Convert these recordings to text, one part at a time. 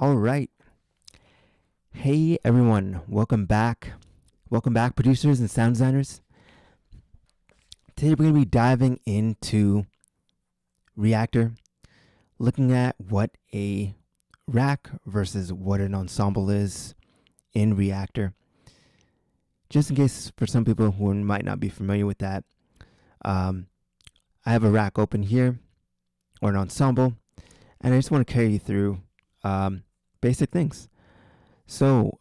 All right. Hey, everyone. Welcome back. Welcome back, producers and sound designers. Today, we're going to be diving into Reaktor, looking at what a rack versus what an ensemble is in Reaktor. Just in case for some people who might not be familiar with that, I have a rack open here, or an ensemble, and I just want to carry you through basic things. So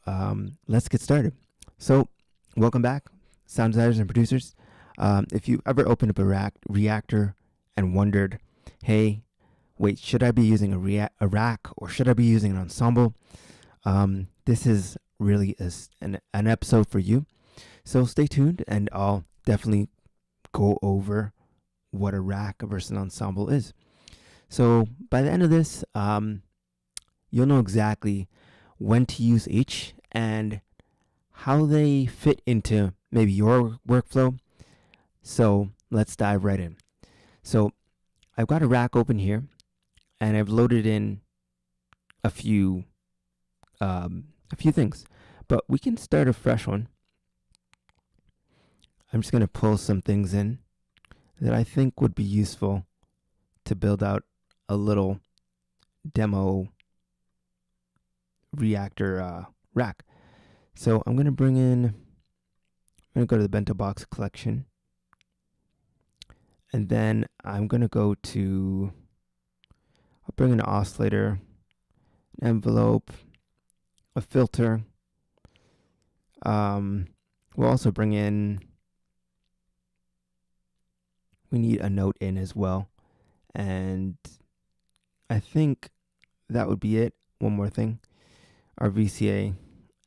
let's get started. So welcome back, sound designers and producers. If you ever opened up a Reaktor and wondered, hey, wait, should I be using a rack or should I be using an ensemble? This is really an episode for you. So stay tuned and I'll definitely go over what a rack versus an ensemble is. So by the end of this, you'll know exactly when to use each and how they fit into maybe your workflow. So let's dive right in. So I've got a rack open here and I've loaded in a few things, but we can start a fresh one. I'm just going to pull some things in that I think would be useful to build out a little demo Reaktor rack. So I'm going to go to the bento box collection, and then I'm going to I'll bring an oscillator, an envelope, a filter. We'll also bring in, we need a note in as well. And I think that would be it. One more thing. Our VCA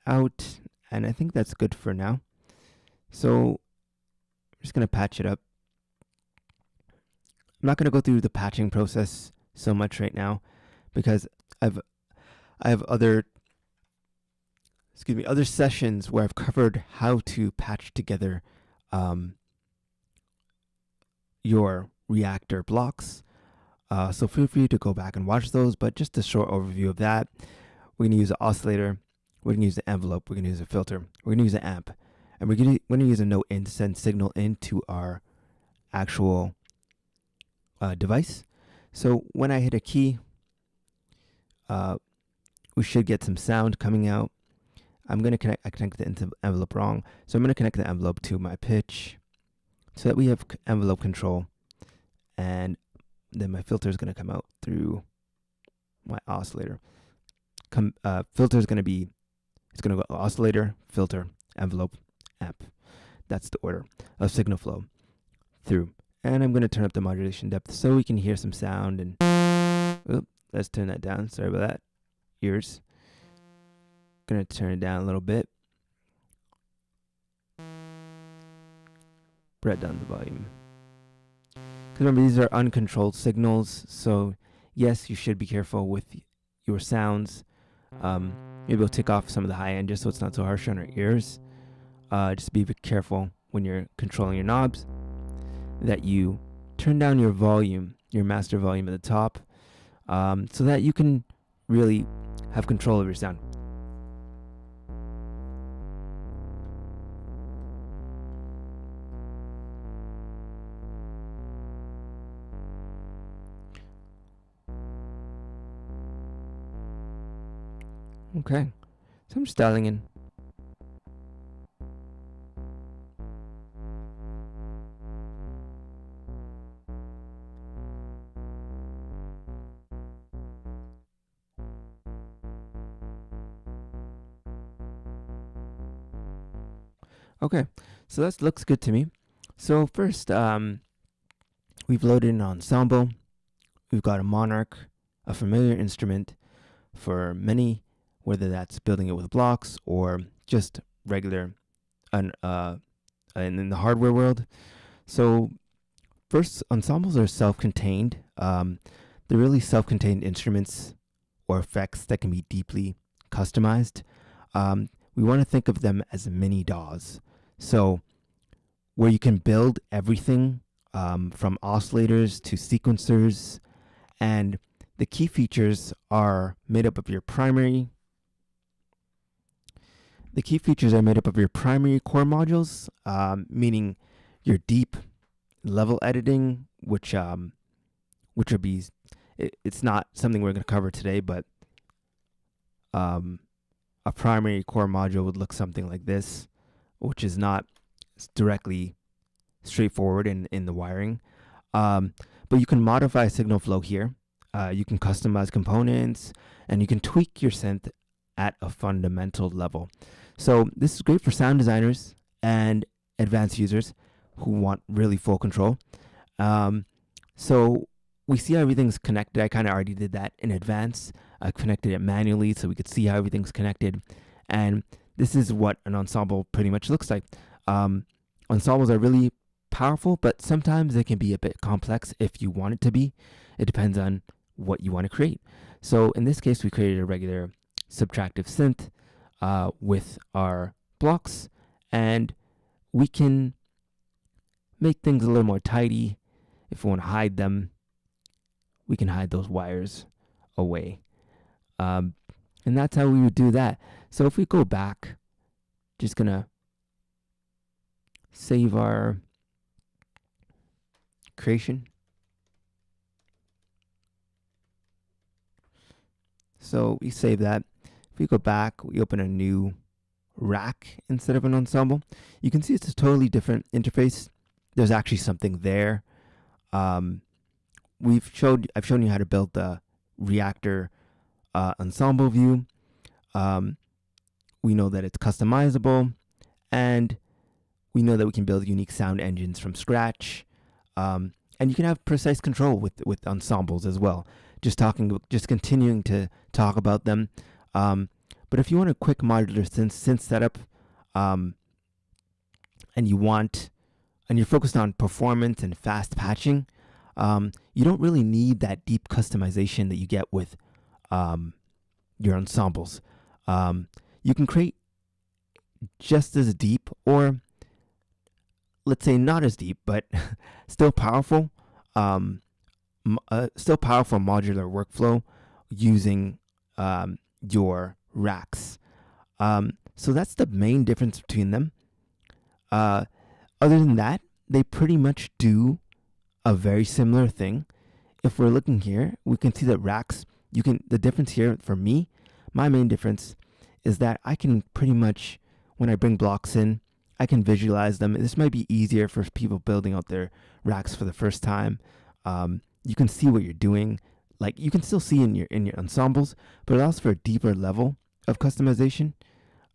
out, and I think that's good for now. So I'm just going to patch it up. I'm not going to go through the patching process so much right now because I have other sessions where I've covered how to patch together your Reaktor blocks. So feel free to go back and watch those, but just a short overview of that. We're going to use an oscillator, we're going to use the envelope, we're going to use a filter, we're going to use an amp, and we're going to use a note in to send signal into our actual device. So when I hit a key, we should get some sound coming out. I connect the envelope wrong, so I'm going to connect the envelope to my pitch so that we have envelope control, and then my filter is going to come out through my oscillator. Filter is going to be, it's going to go oscillator, filter, envelope, amp. That's the order of signal flow through. And I'm going to turn up the modulation depth so we can hear some sound. And let's turn that down. Sorry about that. Ears. Going to turn it down a little bit. Bring down the volume. Because remember, these are uncontrolled signals. So yes, you should be careful with your sounds. Maybe we'll take off some of the high end just so it's not so harsh on our ears. Just be careful when you're controlling your knobs that you turn down your volume, your master volume at the top, so that you can really have control of your sound. Okay, so I'm just dialing in. Okay, so that looks good to me. So first, we've loaded an ensemble. We've got a monarch, a familiar instrument for many, whether that's building it with blocks or just regular in the hardware world. So first, ensembles are self-contained. They're really self-contained instruments or effects that can be deeply customized. We want to think of them as mini DAWs. So where you can build everything from oscillators to sequencers, and the key features are made up of your primary. The key features are made up of your primary core modules, meaning your deep level editing, which would be, it's not something we're going to cover today, but a primary core module would look something like this, which is not directly straightforward in the wiring. But you can modify signal flow here. You can customize components, and you can tweak your synth at a fundamental level. So this is great for sound designers and advanced users who want really full control. So we see how everything's connected. I kind of already did that in advance. I connected it manually so we could see how everything's connected. And this is what an ensemble pretty much looks like. Ensembles are really powerful, but sometimes they can be a bit complex if you want it to be. It depends on what you want to create. So in this case, we created a regular subtractive synth with our blocks, and we can make things a little more tidy. If we want to hide them, we can hide those wires away. And that's how we would do that. So if we go back, just gonna save our creation. So we save that. If we go back, we open a new rack instead of an ensemble. You can see it's a totally different interface. There's actually something there. I've shown you how to build the Reaktor ensemble view. We know that it's customizable, and we know that we can build unique sound engines from scratch. And you can have precise control with ensembles as well. Just continuing to talk about them. But if you want a quick modular synth setup, and you're focused on performance and fast patching, you don't really need that deep customization that you get with your ensembles. You can create just as deep, or let's say not as deep, but still powerful, modular workflow using your racks. So that's the main difference between them. Other than that, they pretty much do a very similar thing. If we're looking here, we can see that racks, the difference here for me, my main difference is that I can pretty much, when I bring blocks in, I can visualize them. This might be easier for people building out their racks for the first time. You can see what you're doing. Like, you can still see in your ensembles, but it allows for a deeper level of customization.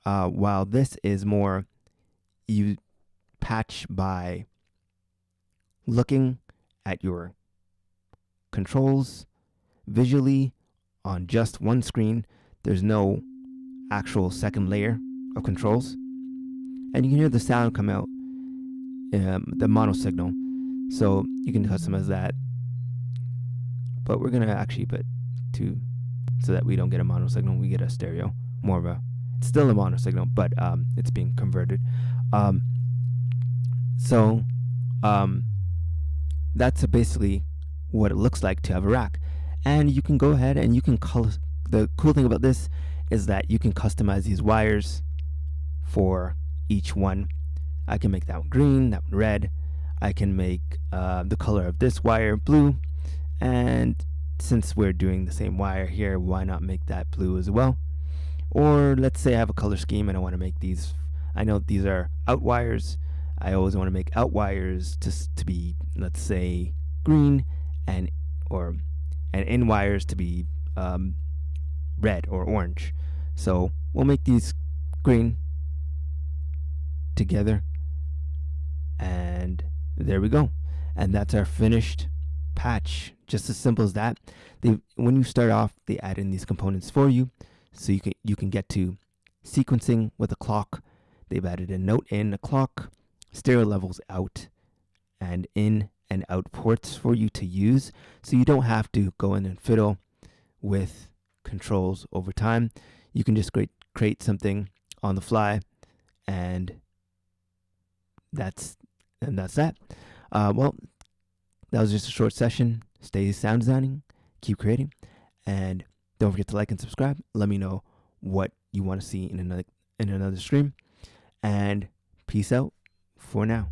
While this is more, you patch by looking at your controls visually on just one screen. There's no actual second layer of controls, and you can hear the sound come out, the mono signal. So you can customize that, but we're gonna actually put two so that we don't get a mono signal, we get a stereo, it's still a mono signal, but it's being converted. So that's basically what it looks like to have a rack. And you can go ahead and you can the cool thing about this is that you can customize these wires for each one. I can make that one green, that one red. I can make the color of this wire blue, and since we're doing the same wire here, why not make that blue as well? Or let's say I have a color scheme and I want to make these, I know these are out wires. I always want to make out wires to be, let's say, green, and in wires to be red or orange. So we'll make these green together, and there we go. And that's our finished patch. Just as simple as that. When you start off, they add in these components for you, so you can get to sequencing with a clock. They've added a note in, a clock, stereo levels out, and in and out ports for you to use, so you don't have to go in and fiddle with controls over time. You can just create something on the fly, and that's that. Well, that was just a short session. Stay sound designing, keep creating, And don't forget to like and subscribe. Let me know what you want to see in another stream. And peace out for now.